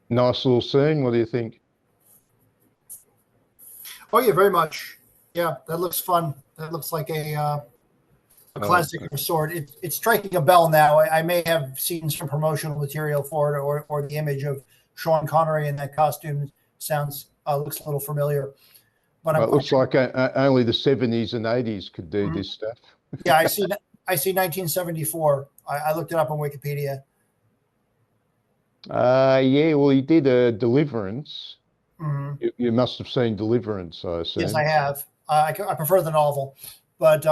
Nice little scene. What do you think? Oh yeah, very much. Yeah, that looks fun. That looks like a Oh, classic of a sort. It's striking a bell now. I may have seen some promotional material for it, or the image of Sean Connery in that costume sounds looks a little familiar. But I'm it quite looks like only the 70s and 80s could do mhm. this stuff. Yeah, I see 1974. I looked it up on Wikipedia. Yeah, well, he did a Deliverance. Hmm. You must have seen Deliverance, I Yes, I assume. have. I prefer the novel, but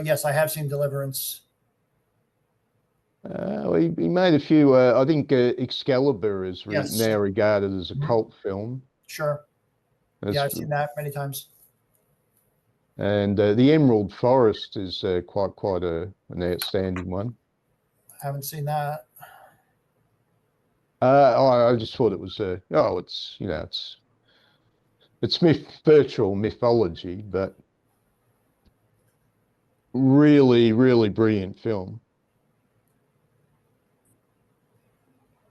yes, I have seen Deliverance. Well, he made a few. I think Excalibur is Yes. now regarded as a Mhm. cult film. Sure. Yeah, That's, I've seen that many times. and the Emerald Forest is quite an outstanding one. I haven't seen that. I just thought it was it's it's virtual mythology, but really brilliant film.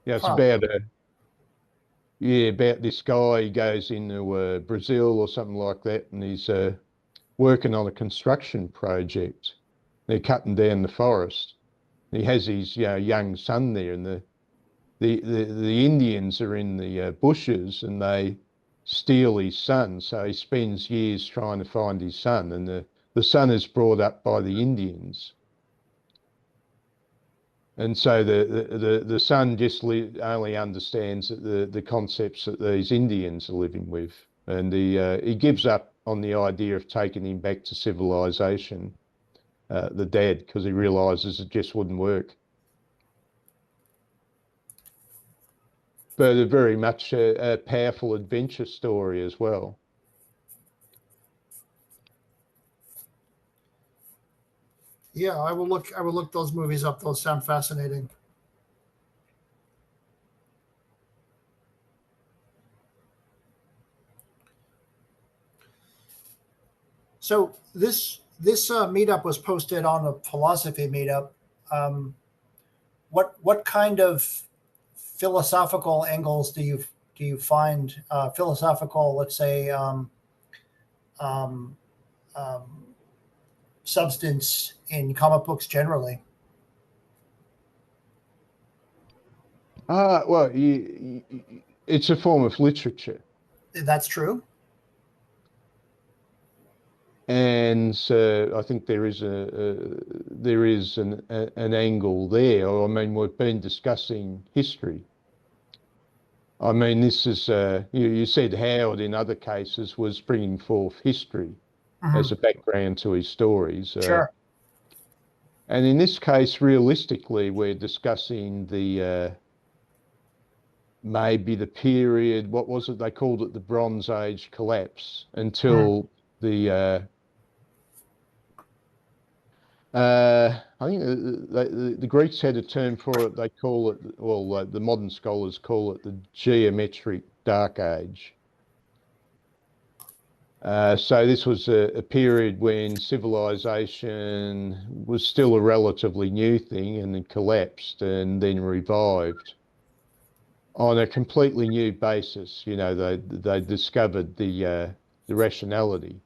Yeah, it's Huh. about about this guy. He goes into Brazil or something like that, and he's working on a construction project. They're cutting down the forest. He has his young son there, and the Indians are in the bushes, and they steal his son. So he spends years trying to find his son, and the son is brought up by the Indians. And so the son just only understands the concepts that these Indians are living with, and he gives up on the idea of taking him back to civilization, the dad, because he realizes it just wouldn't work. But a very much a powerful adventure story as well. Yeah, I will look. I will look those movies up. Those sound fascinating. So this meetup was posted on a philosophy meetup. Um, what kind of philosophical angles do you find philosophical? Let's say um, um, substance in comic books generally. Well, it's a form of literature, That's true. and I think there is an angle there. I mean, we've been discussing history. I mean, this is you said Howard in other cases was bringing forth history as Hmm. a background to his stories, Sure. and in this case, realistically, we're discussing the maybe the period. What was it they called it? The Bronze Age collapse Mhm. until the I think the Greeks had a term for it. They call it, well, the modern scholars call it the geometric dark age. So this was a period when civilization was still a relatively new thing and then collapsed and then revived on a completely new basis. You know, they discovered the rationality,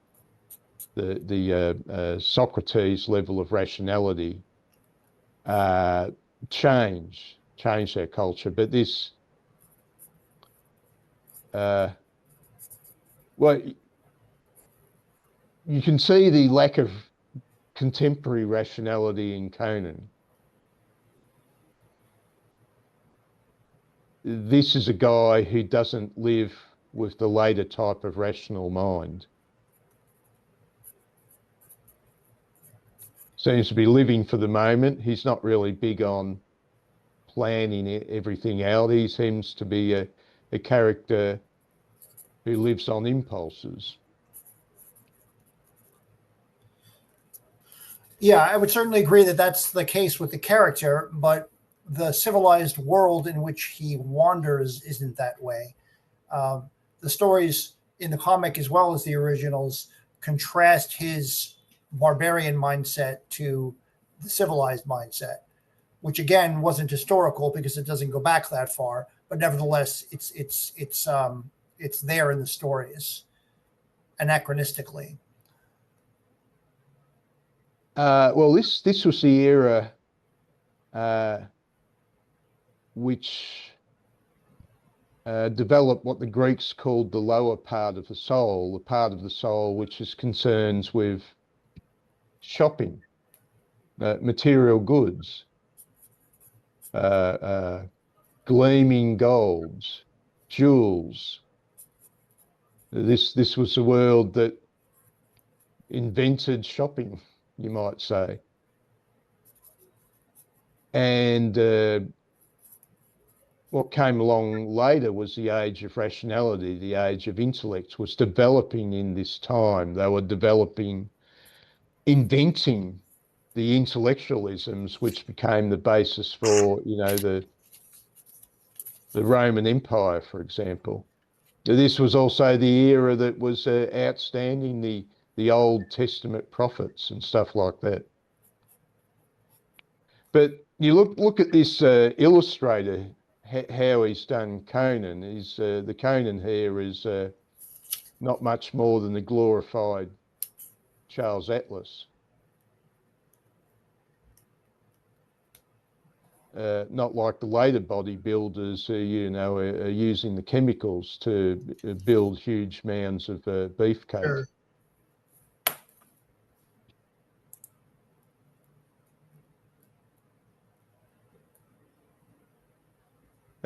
the Socrates level of rationality uh, change their culture. But this, uh, well, you can see the lack of contemporary rationality in Conan. This is a guy who doesn't live with the later type of rational mind. Seems to be living for the moment. He's not really big on planning everything out. He seems to be a character who lives on impulses. Yeah, I would certainly agree that that's the case with the character, but the civilized world in which he wanders isn't that way. Um, the stories in the comic, as well as the originals, contrast his barbarian mindset to the civilized mindset, which again wasn't historical because it doesn't go back that far, but nevertheless, it's there in the stories anachronistically. Well, this was the era which developed what the Greeks called the lower part of the soul, the part of the soul which is concerned with shopping, material goods, gleaming golds, jewels. This was the world that invented shopping, you might say. And what came along later was the age of rationality, the age of intellect was developing in this time. They were developing, inventing the intellectualisms which became the basis for, you know, the Roman Empire, for example. This was also the era that was outstanding, the Old Testament prophets and stuff like that. But you look at this illustrator, how he's done Conan. The Conan here is not much more than the glorified Charles Atlas. Not like the later bodybuilders who, you know, are using the chemicals to build huge mounds of beefcake. Sure.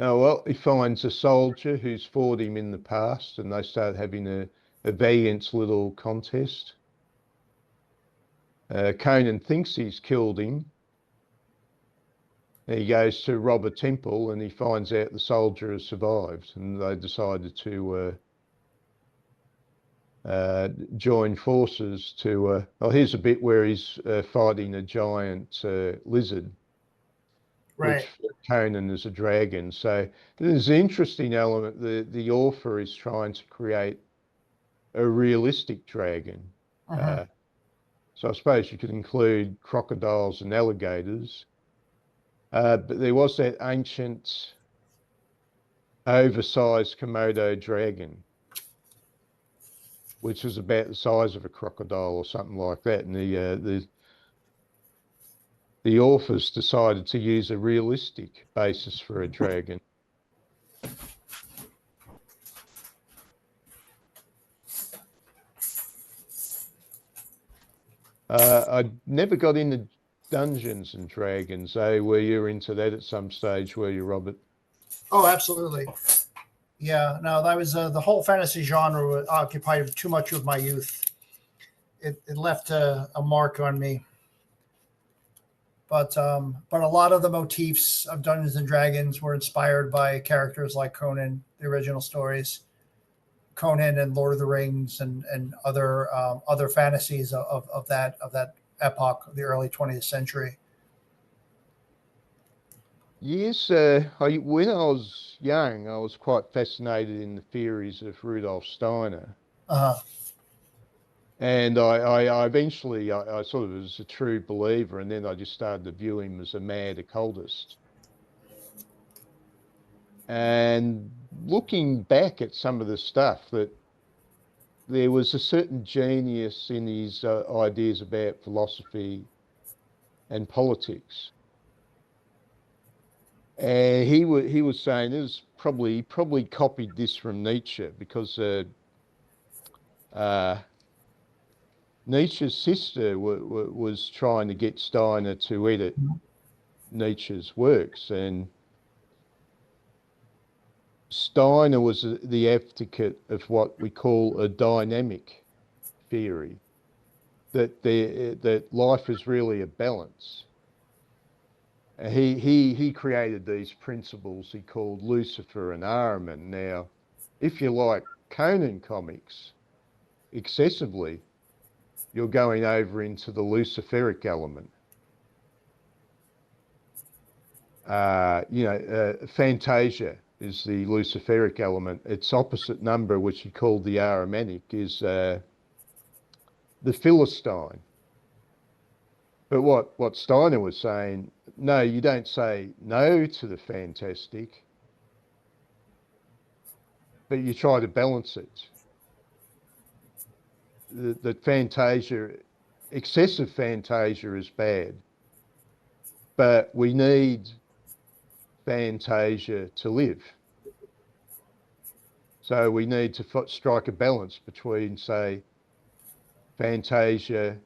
Oh, well, he finds a soldier who's fought him in the past, and they start having a valiant little contest. Conan thinks he's killed him. He goes to rob a temple and he finds out the soldier has survived, and they decided to join forces to... well, here's a bit where he's fighting a giant lizard. Right. Which Conan is a dragon. So there's an interesting element. The author is trying to create a realistic dragon. So I suppose you could include crocodiles and alligators. But there was that ancient oversized Komodo dragon, which was about the size of a crocodile or something like that. And the authors decided to use a realistic basis for a dragon. I never got into Dungeons and Dragons. Were you into that at some stage, were you, Robert? Oh, absolutely. Yeah, no, that was the whole fantasy genre occupied too much of my youth. It left a mark on me. But a lot of the motifs of Dungeons and Dragons were inspired by characters like Conan, the original stories, Conan and Lord of the Rings, and other fantasies of that epoch, the early 20th century. Yes, when I was young, I was quite fascinated in the theories of Rudolf Steiner. And I eventually, I sort of was a true believer, and then I just started to view him as a mad occultist. And looking back at some of the stuff, that there was a certain genius in his ideas about philosophy and politics. And he was saying it was he probably copied this from Nietzsche, because Nietzsche's sister was trying to get Steiner to edit Nietzsche's works, and Steiner was the advocate of what we call a dynamic theory, that life is really a balance. He created these principles he called Lucifer and Ahriman. Now, if you like Conan comics excessively, you're going over into the Luciferic element. Fantasia is the Luciferic element. Its opposite number, which he called the Ahrimanic, is the Philistine. But what Steiner was saying, no, you don't say no to the fantastic. but you try to balance it. That fantasia, excessive fantasia is bad, but we need fantasia to live. So we need to strike a balance between, say, fantasia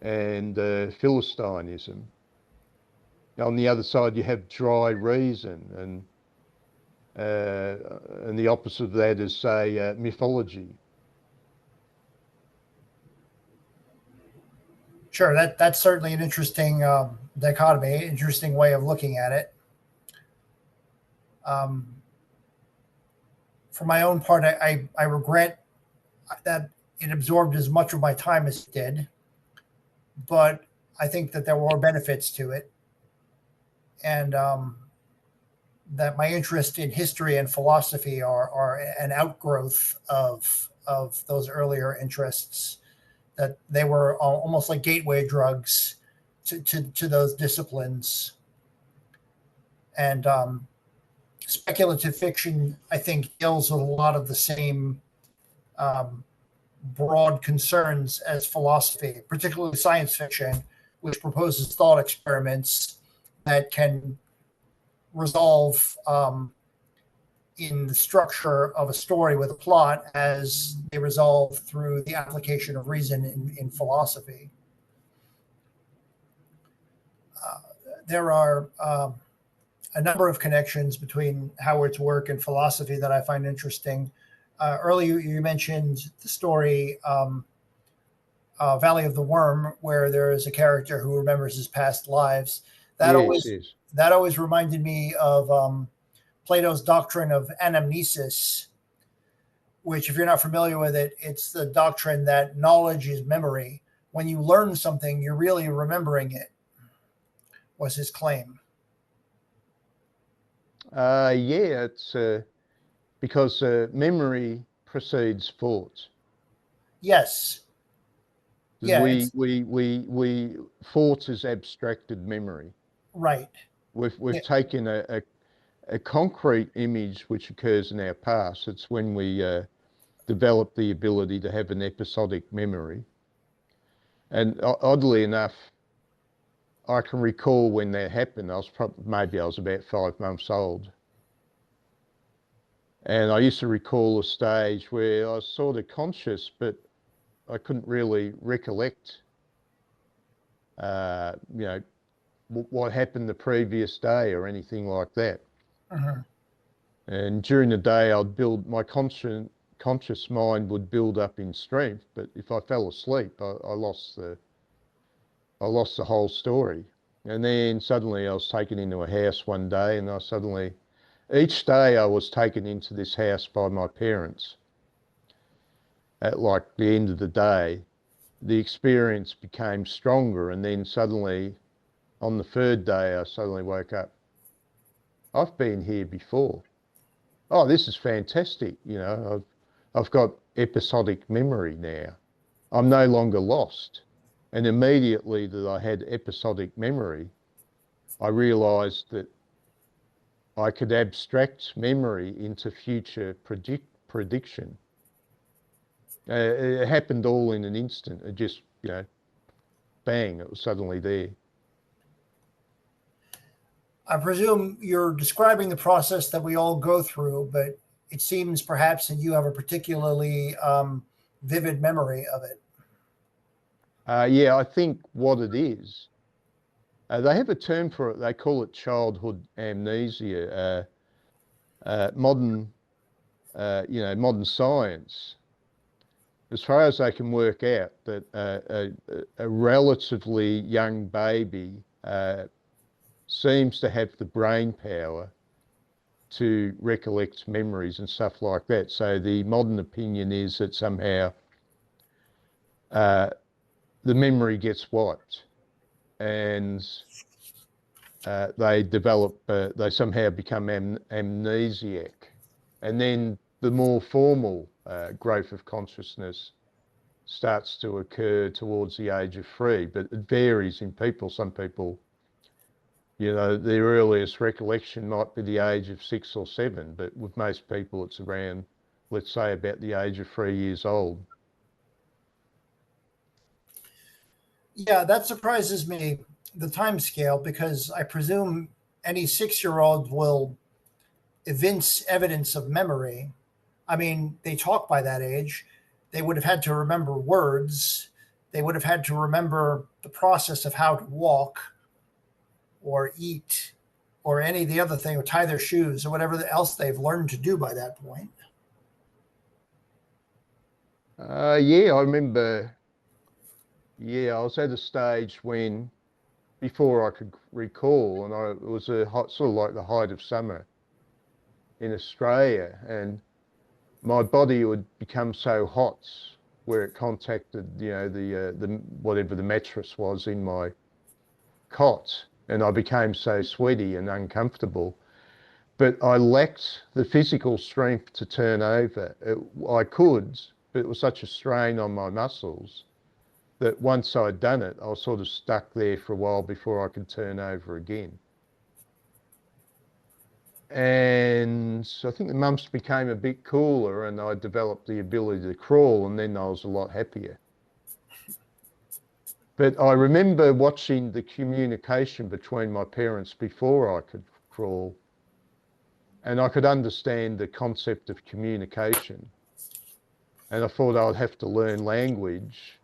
and Philistinism. On the other side, you have dry reason, and the opposite of that is, say, mythology. Sure, that's certainly an interesting dichotomy, interesting way of looking at it. Um, for my own part, I regret that it absorbed as much of my time as it did, but I think that there were benefits to it, and that my interest in history and philosophy are an outgrowth of those earlier interests. That they were almost like gateway drugs to those disciplines, and speculative fiction, I think, deals with a lot of the same um, broad concerns as philosophy, particularly science fiction, which proposes thought experiments that can resolve in the structure of a story with a plot as they resolve through the application of reason in philosophy. There are a number of connections between Howard's work and philosophy that I find interesting. Earlier, you mentioned the story Valley of the Worm, where there is a character who remembers his past lives. That Yes, always yes. that always reminded me of Plato's doctrine of anamnesis, which, if you're not familiar with it, it's the doctrine that knowledge is memory. When you learn something, you're really remembering it, was his claim. Yeah, it's because memory precedes thought. Yes. Because Yeah, we thought is abstracted memory. right. We've Yeah. taken a concrete image which occurs in our past. It's when we develop the ability to have an episodic memory. And oddly enough, I can recall when that happened. Maybe I was about 5 months old. And I used to recall a stage where I was sort of conscious, but I couldn't really recollect, you know, what happened the previous day or anything like that. Mhm. And during the day, I'd build my conscious mind would build up in strength, but if I fell asleep, I lost the whole story. And then suddenly I was taken into a house one day, and each day I was taken into this house by my parents. At like the end of the day, the experience became stronger, and then suddenly on the third day, I suddenly woke up. I've been here before. Oh, this is fantastic. I've got episodic memory now. I'm no longer lost. And immediately that I had episodic memory, I realized that I could abstract memory into future prediction. It happened all in an instant. It just, bang, it was suddenly there. I presume you're describing the process that we all go through, but it seems perhaps that you have a particularly vivid memory of it. Yeah, I think what it is, they have a term for it. They call it childhood amnesia. Modern, modern science, as far as they can work out, that a relatively young baby seems to have the brain power to recollect memories and stuff like that. So the modern opinion is that somehow uh, the memory gets wiped, and they somehow become amnesiac. And then the more formal growth of consciousness starts to occur towards the age of 3, but it varies in people. Some people, You know, their earliest recollection might be the age of 6 or 7, but with most people it's around, let's say, about the age of 3 years old. Yeah, that surprises me, the time scale, because I presume any 6-year-old will evince evidence of memory. I mean, they talk by that age. They would have had to remember words. They would have had to remember the process of how to walk or eat or any of the other thing, or tie their shoes or whatever else they've learned to do by that point. Yeah, I remember, yeah, I was at a stage when, before I could recall, and it was a hot, sort of like the height of summer in Australia, and my body would become so hot where it contacted, you know, the whatever the mattress was in my cot, and I became so sweaty and uncomfortable. But I lacked the physical strength to turn over. I could, but it was such a strain on my muscles that once I'd done it, I was sort of stuck there for a while before I could turn over again. And so I think the mumps became a bit cooler and I developed the ability to crawl, and then I was a lot happier. But I remember watching the communication between my parents before I could crawl, and I could understand the concept of communication. And I thought I'd have to learn language,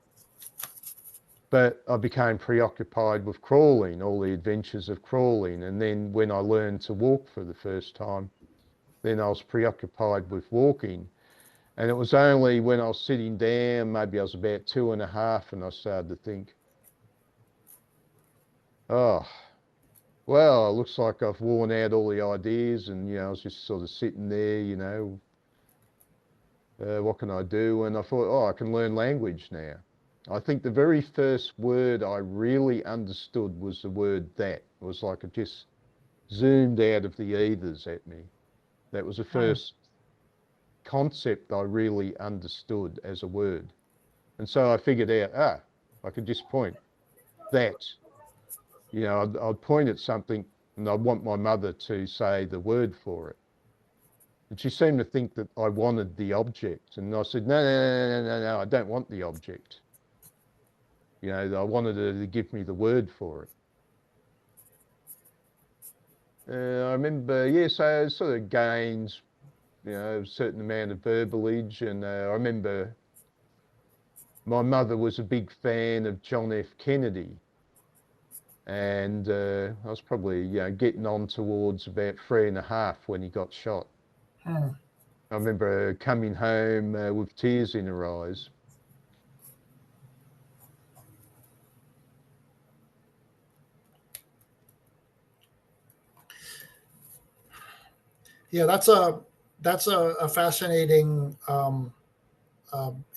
but I became preoccupied with crawling, all the adventures of crawling. And then when I learned to walk for the first time, then I was preoccupied with walking. And it was only when I was sitting down, maybe I was about 2.5, and I started to think, oh, well, it looks like I've worn out all the ideas. And, you know, I was just sort of sitting there, you know, what can I do? And I thought, oh, I can learn language now. I think the very first word I really understood was the word that. It was like it just zoomed out of the ethers at me. That was the first concept I really understood as a word. And so I figured out, I could just point that. You know, I'd point at something and I'd want my mother to say the word for it. And she seemed to think that I wanted the object. And I said, no, I don't want the object. You know, I wanted her to give me the word for it. I remember, yeah, so it sort of gained, you know, a certain amount of verbalage. And I remember my mother was a big fan of John F. Kennedy. And I was probably, you know, getting on towards about 3.5 when he got shot. I remember coming home with tears in her eyes. Yeah, that's a fascinating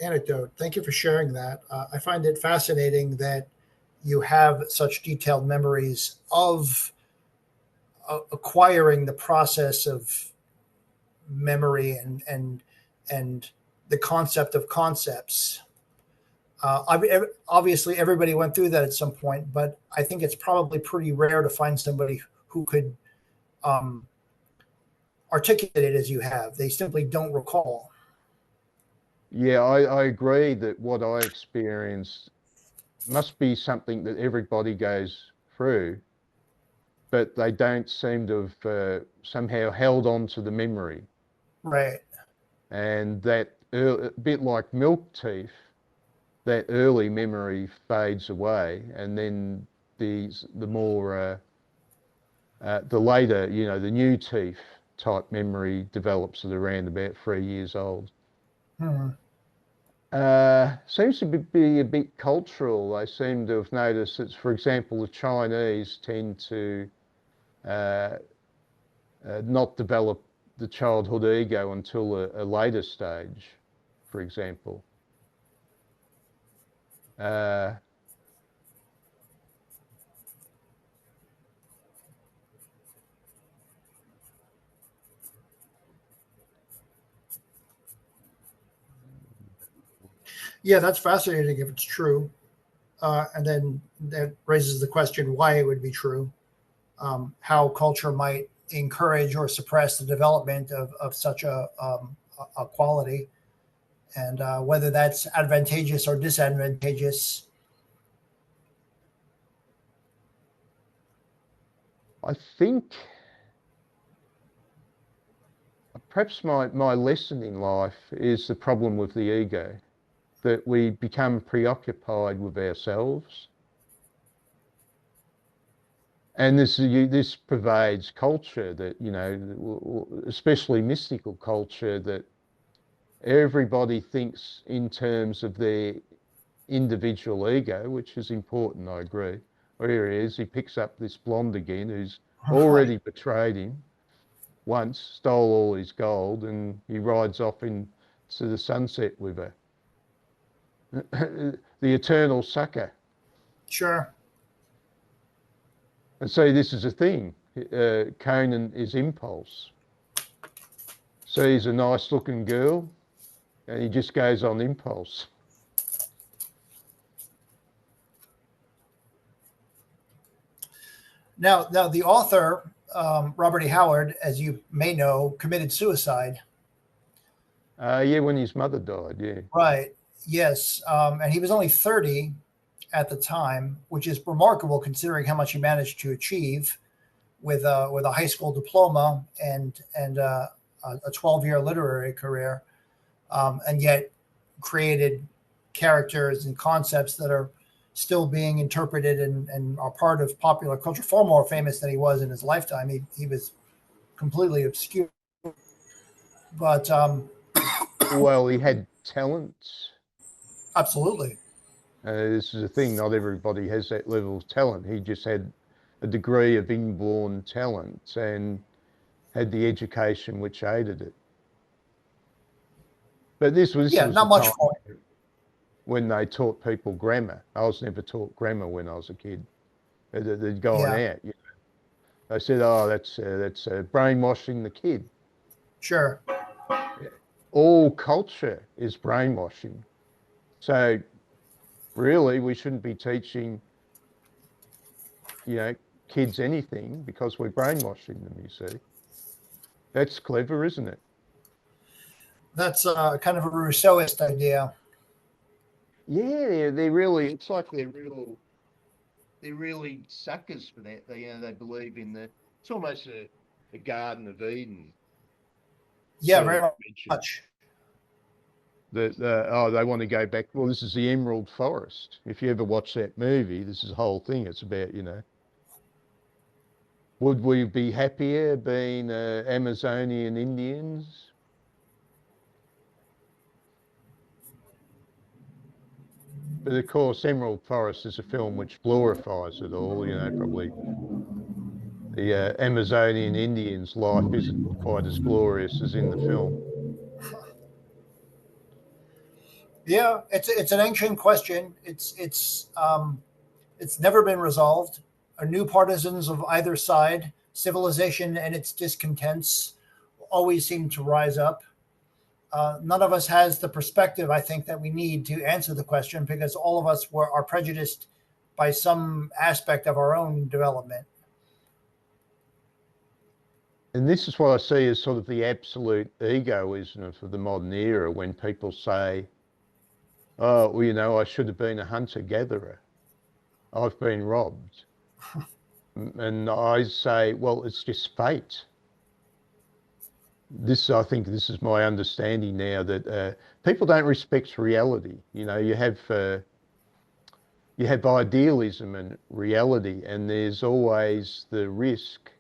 anecdote. Thank you for sharing that. I find it fascinating that you have such detailed memories of acquiring the process of memory and the concept of concepts. Obviously, everybody went through that at some point, but I think it's probably pretty rare to find somebody who could articulate it as you have. They simply don't recall. Yeah, I agree that what I experienced must be something that everybody goes through, but they don't seem to have somehow held on to the memory. Right. And that a bit like milk teeth, that early memory fades away, and then the more the later, you know, the new teeth type memory develops at around about 3 years old. Seems to be a bit cultural. They seem to have noticed that, for example, the Chinese tend to not develop the childhood ego until a later stage, for example. Yeah, that's fascinating if it's true. And then that raises the question why it would be true. how culture might encourage or suppress the development of such a quality, and whether that's advantageous or disadvantageous. I think perhaps my lesson in life is the problem with the ego, that we become preoccupied with ourselves. And this pervades culture, that, you know, especially mystical culture, that everybody thinks in terms of their individual ego, which is important, I agree. Here he is, he picks up this blonde again who's already betrayed him once, stole all his gold, and he rides off into the sunset with her. The eternal sucker. Sure. And so this is a thing. Conan is impulse. Sees a nice looking girl and he just goes on impulse. Now the author, Robert E. Howard, as you may know, committed suicide. Yeah, when his mother died, yeah. Right. Yes. And he was only 30 at the time, which is remarkable considering how much he managed to achieve with a high school diploma and a 12-year literary career, and yet created characters and concepts that are still being interpreted and are part of popular culture, far more famous than he was in his lifetime. He was completely obscure. But well, he had talents. Absolutely. This is a thing, not everybody has that level of talent. He just had a degree of inborn talent and had the education which aided it. But this was not much for when they taught people grammar. I was never taught grammar when I was a kid. They'd gone out. You know. They said, "Oh, that's brainwashing the kid." Sure. All culture is brainwashing. So really, we shouldn't be teaching, you know, kids anything because we're brainwashing them, you see. That's clever, isn't it? That's kind of a Rousseauist idea. Yeah, they're really, it's like they're really suckers for that. They believe in it's almost a Garden of Eden. Yeah, very much. They want to go back. Well, this is the Emerald Forest. If you ever watch that movie, this is the whole thing. It's about, you know, would we be happier being Amazonian Indians? But of course, Emerald Forest is a film which glorifies it all. You know, probably the Amazonian Indians' life isn't quite as glorious as in the film. Yeah, it's an ancient question. It's never been resolved. New partisans of either side, civilization and its discontents, always seem to rise up. None of us has the perspective, I think, that we need to answer the question because all of us are prejudiced by some aspect of our own development. And this is what I see as sort of the absolute egoism of the modern era, when people say, "Oh, well, you know, I should have been a hunter-gatherer. I've been robbed." And I say, well, it's just fate. I think this is my understanding now, that people don't respect reality. You know, you have idealism and reality, and there's always the risk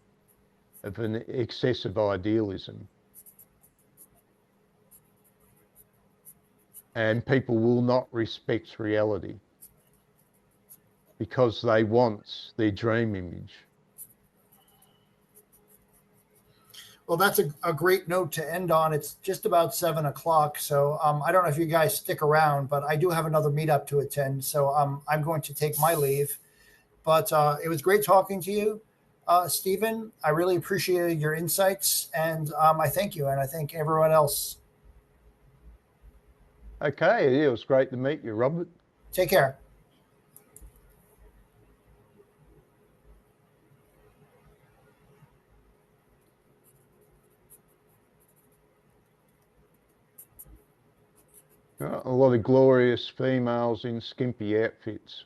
of an excessive idealism. And people will not respect reality because they want their dream image. Well, that's a great note to end on. It's just about 7 o'clock. So I don't know if you guys stick around, but I do have another meetup to attend. So I'm going to take my leave. But it was great talking to you, Stephen. I really appreciated your insights, and I thank you, and I thank everyone else. Okay, it was great to meet you, Robert. Take care. A lot of glorious females in skimpy outfits.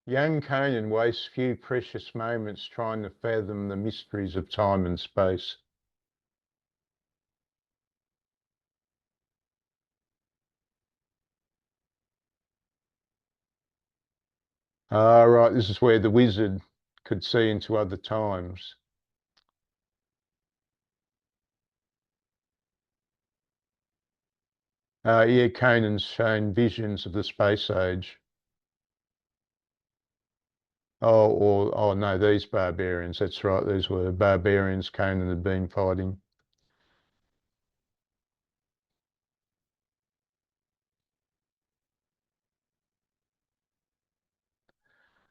Young Conan wastes few precious moments trying to fathom the mysteries of time and space. Ah, right, this is where the wizard could see into other times. Yeah, Conan's shown visions of the space age. Oh no, these barbarians, that's right, these were barbarians Conan had been fighting.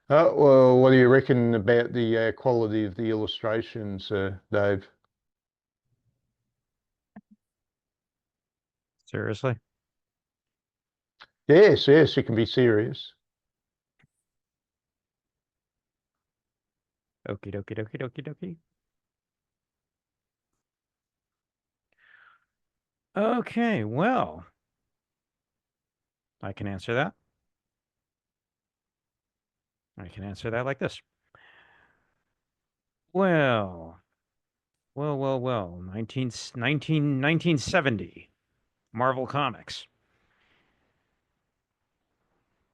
Well, what do you reckon about the quality of the illustrations, Dave? Seriously? Yes, yes, you can be serious. Okie dokie dokie dokie dokie. Okay, well, I can answer that. I can answer that like this. Well, 1970, Marvel Comics.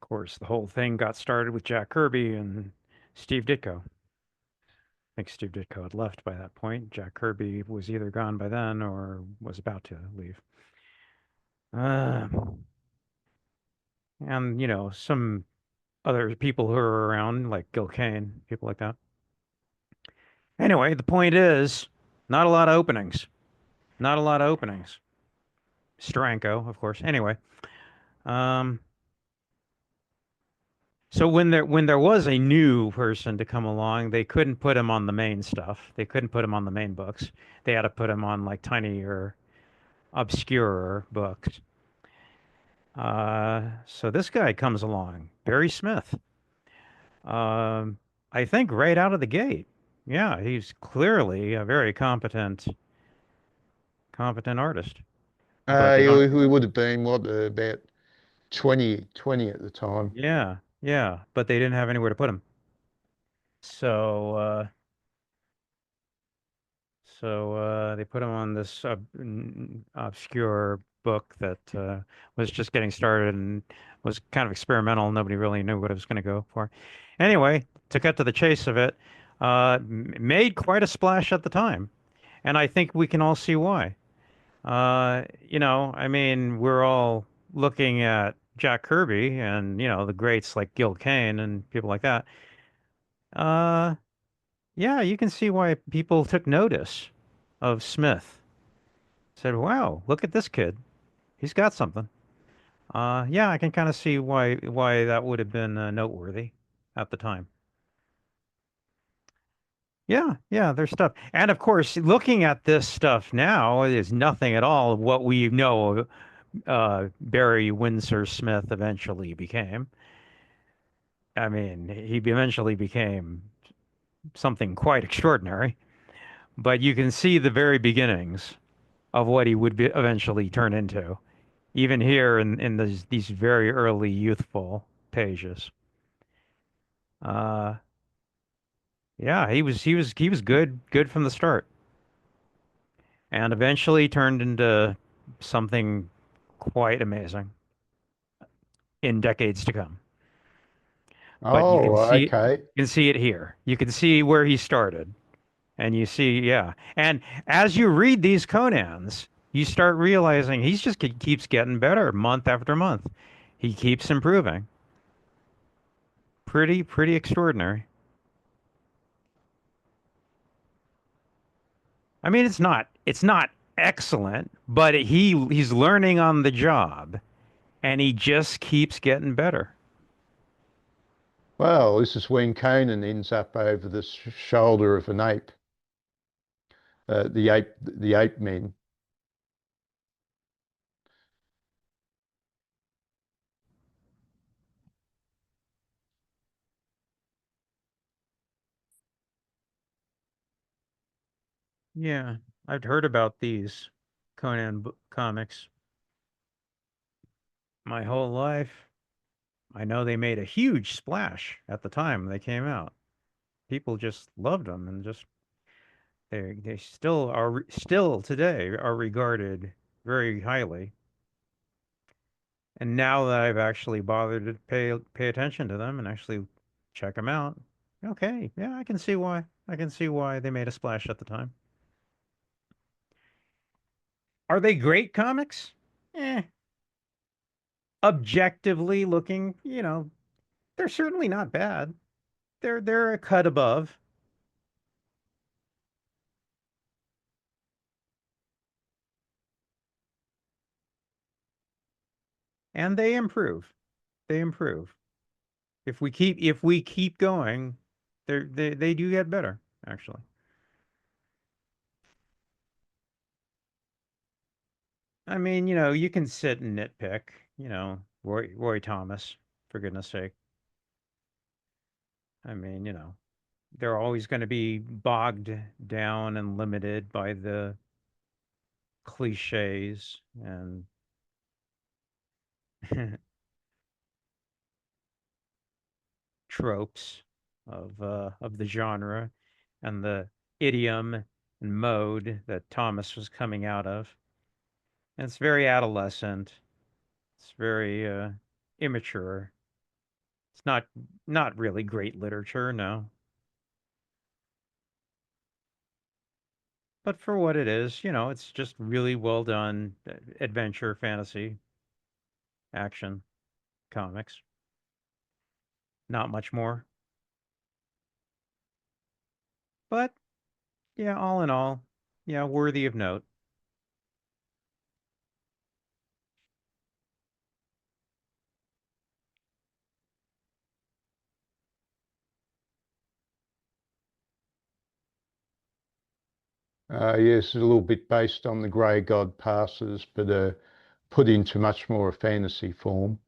Of course, the whole thing got started with Jack Kirby and Steve Ditko. I think Steve Ditko had left by that point. Jack Kirby was either gone by then or was about to leave. And, you know, some other people who are around, like Gil Kane, people like that. Anyway, the point is, not a lot of openings. Not a lot of openings. Steranko, of course. Anyway, um, so when there was a new person to come along, they couldn't put him on the main stuff. They couldn't put him on the main books. They had to put him on like tinier, obscure books. So this guy comes along, Barry Smith. I think right out of the gate. Yeah, he's clearly a very competent artist. But they don't. We would have been, what, about 20 at the time. Yeah, but they didn't have anywhere to put him. So, they put him on this obscure book that was just getting started and was kind of experimental. Nobody really knew what it was going to go for. Anyway, to cut to the chase of it, made quite a splash at the time, and I think we can all see why. I mean, we're all looking at Jack Kirby and, the greats like Gil Kane and people like that. Uh, yeah, you can see why people took notice of Smith. Said, "Wow, look at this kid. He's got something." Yeah, I can kind of see why that would have been noteworthy at the time. Yeah, there's stuff. And of course, looking at this stuff now is nothing at all of what we know Barry Windsor Smith eventually became. I mean, he eventually became something quite extraordinary, but you can see the very beginnings of what he would eventually turn into, even here in these very early youthful pages. Uh, yeah, he was good from the start, and eventually turned into something quite amazing in decades to come. But you Oh, okay. can see it here. You can see where he started, and you see, yeah. And as you read these Conans, you start realizing he's just keeps getting better month after month. He keeps improving. Pretty extraordinary. I mean, it's not excellent, but he's learning on the job. And he just keeps getting better. Well, this is when Conan ends up over the shoulder of an ape, the ape men. Yeah, I've heard about these Conan comics my whole life. I know they made a huge splash at the time they came out. People just loved them and just they still are still today are regarded very highly. And now that I've actually bothered to pay attention to them and actually check them out, okay, yeah, I can see why. I can see why they made a splash at the time. Are they great comics? Eh, objectively looking, they're certainly not bad. They're a cut above, and they improve. They improve. If we keep going, they do get better, actually. I mean, you can sit and nitpick, Roy Thomas, for goodness sake. I mean, they're always going to be bogged down and limited by the cliches and tropes of the genre and the idiom and mode that Thomas was coming out of. And it's very adolescent. It's very immature. It's not really great literature, no. But for what it is, it's just really well done adventure, fantasy, action comics. Not much more. But yeah, all in all, yeah, worthy of note. Yes, a little bit based on the Grey God passes, but put into much more a fantasy form.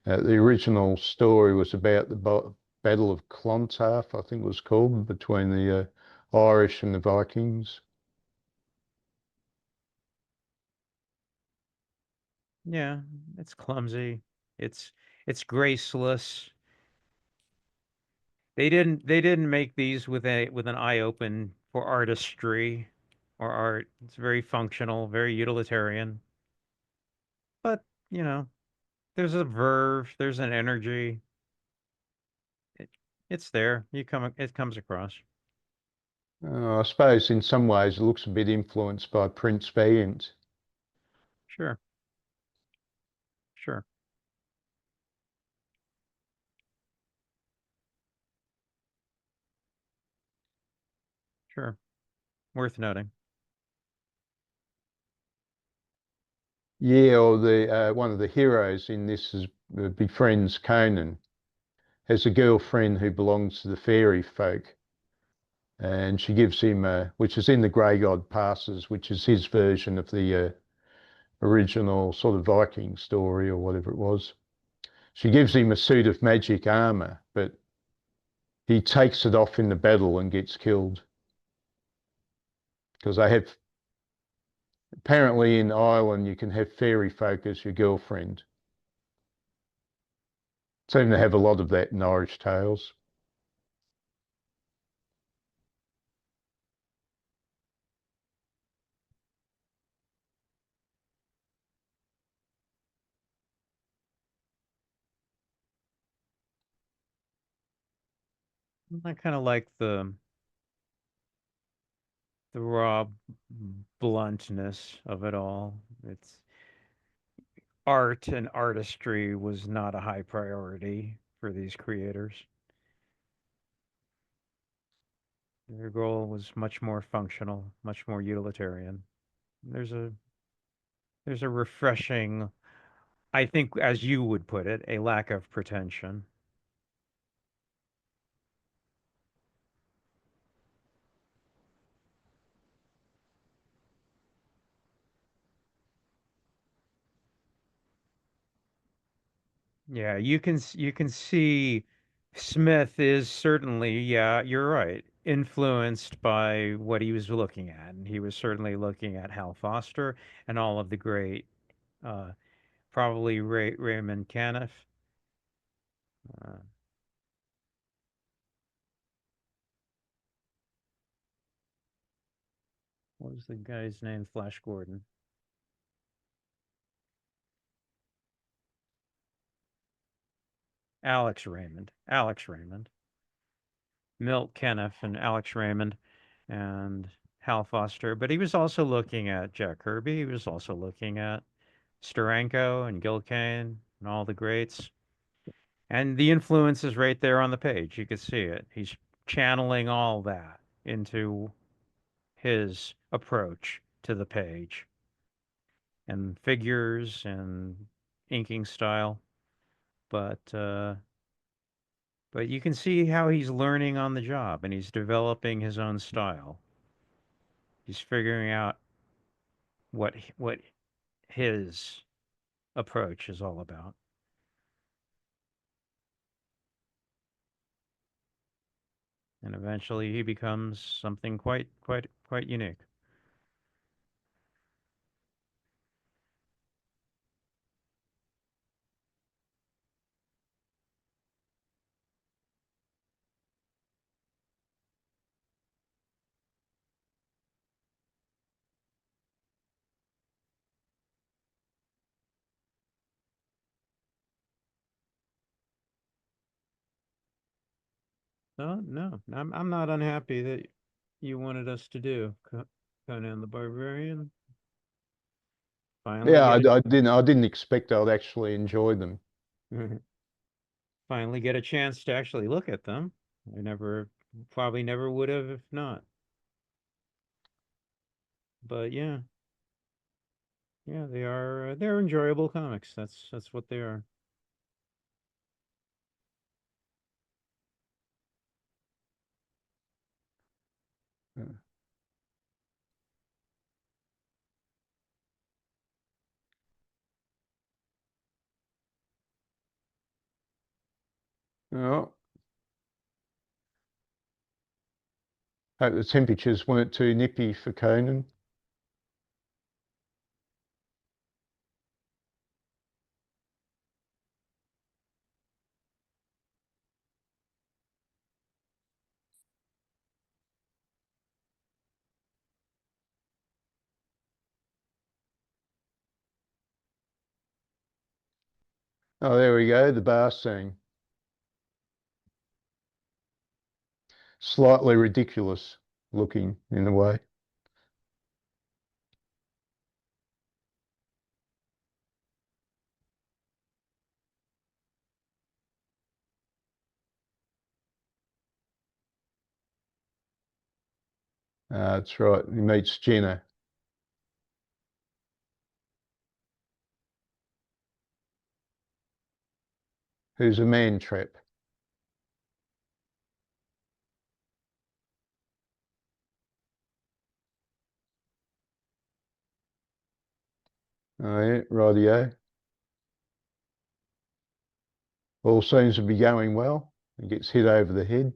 The original story was about the Battle of Clontarf, I think it was called, between the Irish and the Vikings. Yeah, it's clumsy. It's it's graceless. They didn't make these with an eye open for artistry or art. It's very functional, very utilitarian. But, you know, there's a verve, there's an energy. It, it's there. It comes across. I suppose in some ways it looks a bit influenced by Prince Valiant. Sure, sure, sure. Worth noting. Yeah, or the one of the heroes in this is befriends Conan, has a girlfriend who belongs to the fairy folk, and she gives him, which is in the Grey God Passes, which is his version of the original sort of Viking story or whatever it was. She gives him a suit of magic armor, but he takes it off in the battle and gets killed because they have apparently in Ireland you can have fairy folk as your girlfriend. Seem to have a lot of that in Irish tales. I kind of like the raw bluntness of it all. It's art and artistry was not a high priority for these creators. Their goal was much more functional, much more utilitarian. There's a there's a refreshing I think, as you would put it, a lack of pretension. Yeah, you can see Smith is certainly, yeah, you're right, influenced by what he was looking at. And he was certainly looking at Hal Foster and all of the great, uh, probably Raymond Caniff. Uh, what was the guy's name? Flash Gordon. Alex Raymond. Alex Raymond. Milt Caniff and Alex Raymond and Hal Foster. But he was also looking at Jack Kirby. He was also looking at Steranko and Gil Kane and all the greats. And the influence is right there on the page. You could see it. He's channeling all that into his approach to the page and figures and inking style. But but you can see how he's learning on the job and he's developing his own style. He's figuring out what his approach is all about. And eventually he becomes something quite unique. No, no, I'm not unhappy that you wanted us to do Conan the Barbarian. Finally Yeah, get I didn't expect I'd actually enjoy them. a finally get a chance to actually look at them. I never probably never would have if not. But yeah, yeah, they're enjoyable comics. That's what they are. Yeah. Oh, hope the temperatures weren't too nippy for Conan. Oh, there we go, the bar scene. Slightly ridiculous looking in a way. That's right, he meets Jenna, who's a man trap. Oh yeah, rightio. All seems to be going well. He gets hit over the head.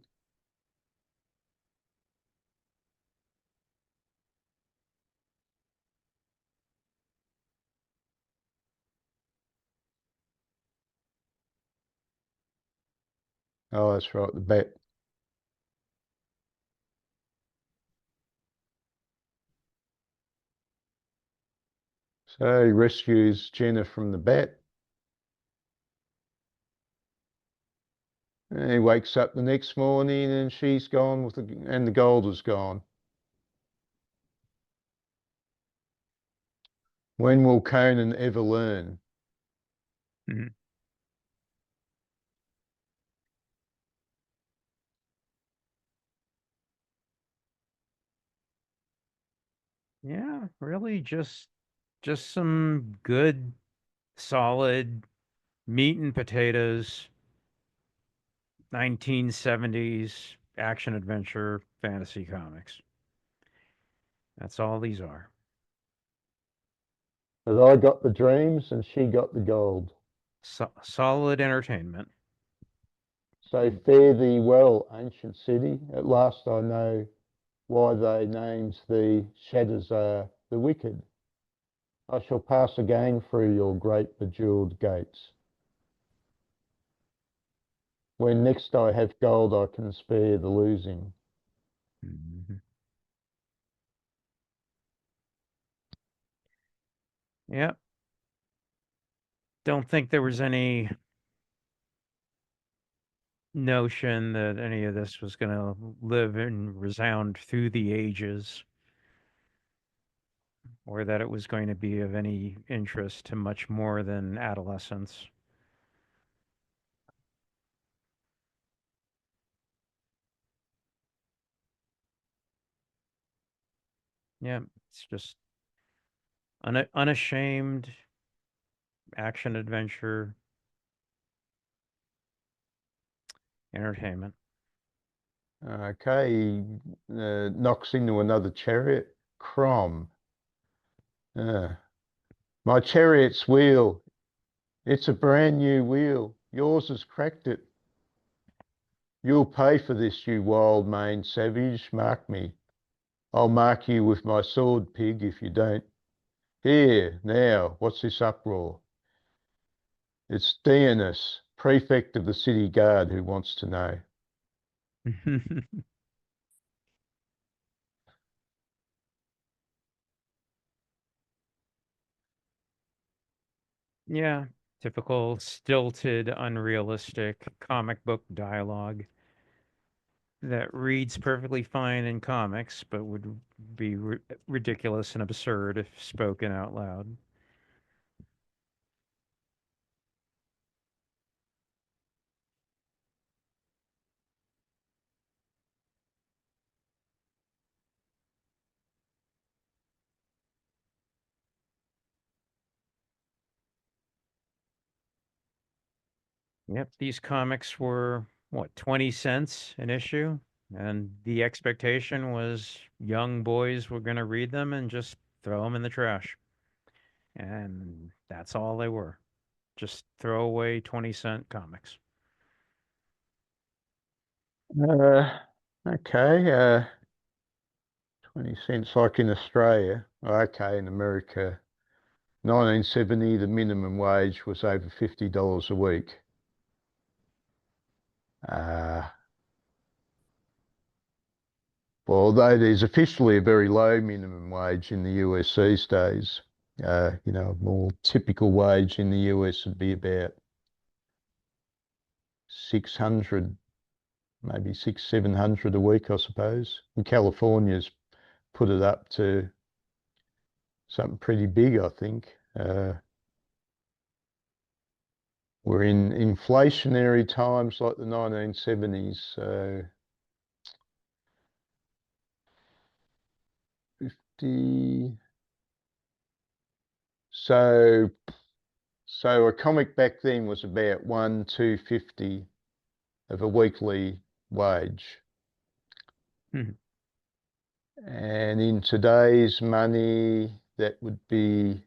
Oh, that's right, the bat. So he rescues Jenna from the bat. And he wakes up the next morning and she's gone and the gold is gone. When will Conan ever learn? Mhm. Yeah, really just some good solid meat and potatoes, 1970s action adventure fantasy comics. That's all these are. But I got the dreams and she got the gold. Solid entertainment. So fare thee well, ancient city. At last I know why they names thee Shadowzar the wicked. I shall pass again through your great bejeweled gates. When next I have gold, I can spare the losing. Mhm. Yep. Don't think there was any notion that any of this was going to live and resound through the ages, or that it was going to be of any interest to much more than adolescents. Yeah, it's just unashamed action adventure entertainment. Okay, he knocks into another chariot. Crom. Uh, my chariot's wheel. It's a brand new wheel. Yours has cracked it. You'll pay for this, you wild maned savage. Mark me. I'll mark you with my sword, pig, if you don't. Here, now, what's this uproar? It's Deanus, prefect of the city guard, who wants to know. Yeah, typical stilted, unrealistic comic book dialogue that reads perfectly fine in comics, but would be ridiculous and absurd if spoken out loud. Yep, these comics were what, 20 cents an issue? And the expectation was young boys were going to read them and just throw them in the trash. And that's all they were. Just throwaway 20-cent comics. Uh, okay, 20 cents like in Australia. Okay, in America, 1970, the minimum wage was over $50 a week. Uh, well, although there's officially a very low minimum wage in the US these days, a more typical wage in the US would be about 600, maybe 700 a week, I suppose. And California's put it up to something pretty big, I think. We're in inflationary times like the 1970s, so 50. So a comic back then was about 250 of a weekly wage. Mhm. And in today's money, that would be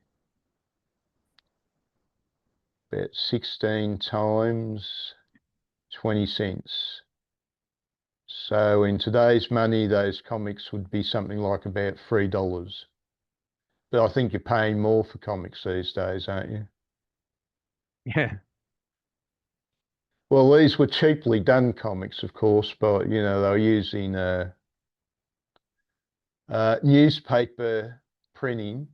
about 16 times 20 cents. So in today's money, those comics would be something like about $3. But I think you're paying more for comics these days, aren't you? Yeah. Well, these were cheaply done comics, of course, but they were using newspaper printing,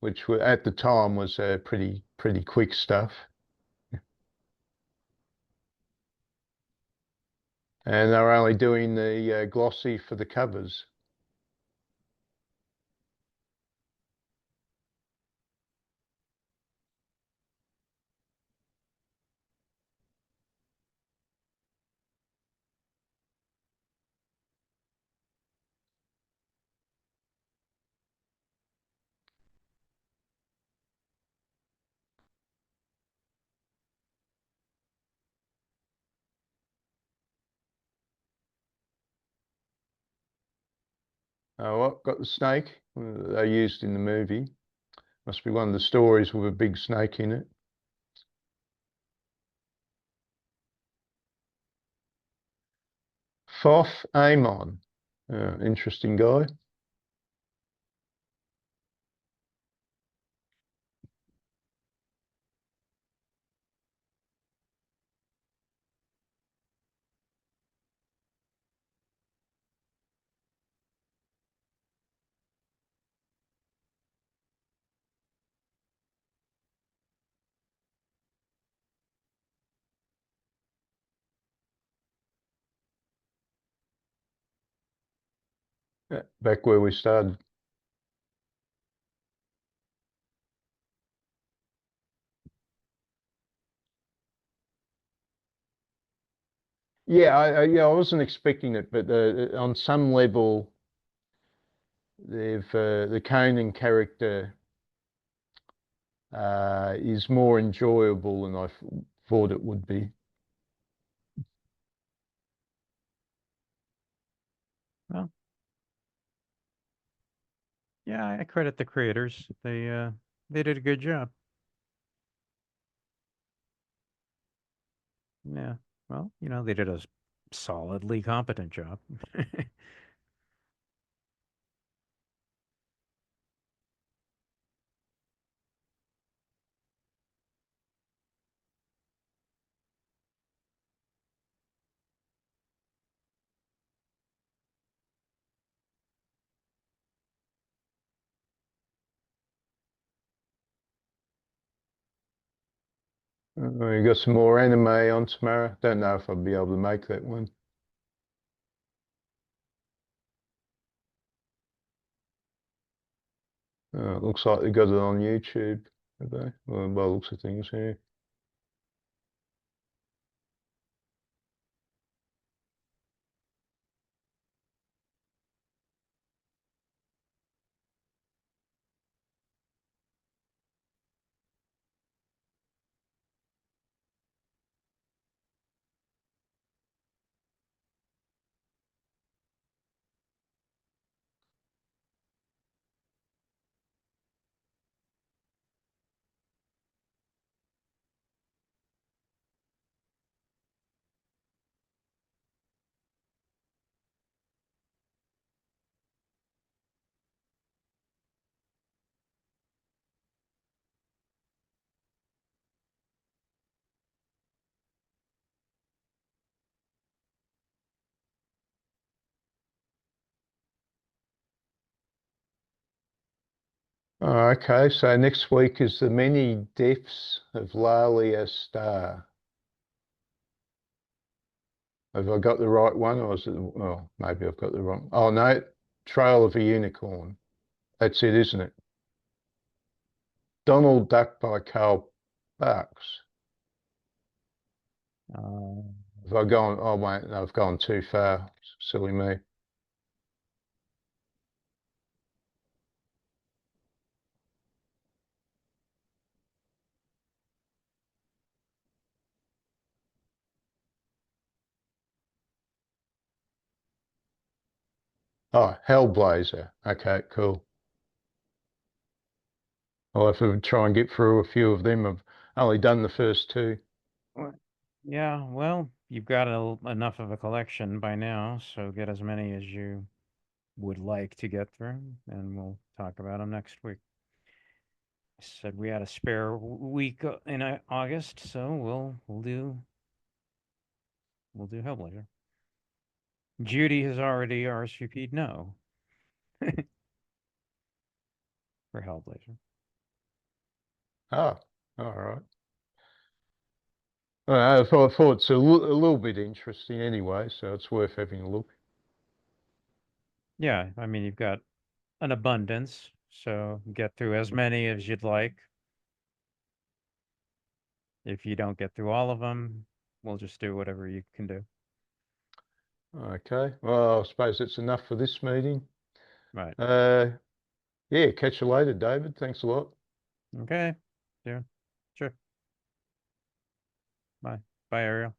which were, at the time was pretty quick stuff, and they were only doing the glossy for the covers. Oh, what? Got the snake they used in the movie. Must be one of the stories with a big snake in it. Foth Amon. Interesting guy. Yeah, back where we started. Yeah, I wasn't expecting it, but on some level, the Conan character is more enjoyable than I thought it would be. Well, yeah, I credit the creators. They did a good job. Yeah. Well, they did a solidly competent job. You got some more anime on tomorrow? Don't know if I'll be able to make that one. It looks like they got it on YouTube, have they? Well, by the looks of things here. Oh, okay, so next week is the many deaths of Lalia Star. Have I got the right one, or is it? Well, maybe I've got the wrong. Oh no, Trail of a Unicorn. That's it, isn't it? Donald Duck by Carl Barks. Uh, Have I gone? Oh wait, no, I've gone too far. Silly me. Oh, Hellblazer. Okay, cool. I'll have to try and get through a few of them. I've only done the first two. yeah, well, you've got enough of a collection by now, so get as many as you would like to get through, and we'll talk about them next week. I said we had a spare week in August, so we'll do Hellblazer. Judy has already RSVP'd no for Hellblazer. Oh, all right. I thought it's a little bit interesting anyway, so it's worth having a look. Yeah, I mean you've got an abundance, so get through as many as you'd like. If you don't get through all of them, we'll just do whatever you can do. Okay. Well, I suppose that's enough for this meeting. Right. Yeah, catch you later, David. Thanks a lot. Okay. Yeah. Sure. Bye. Bye, Ariel.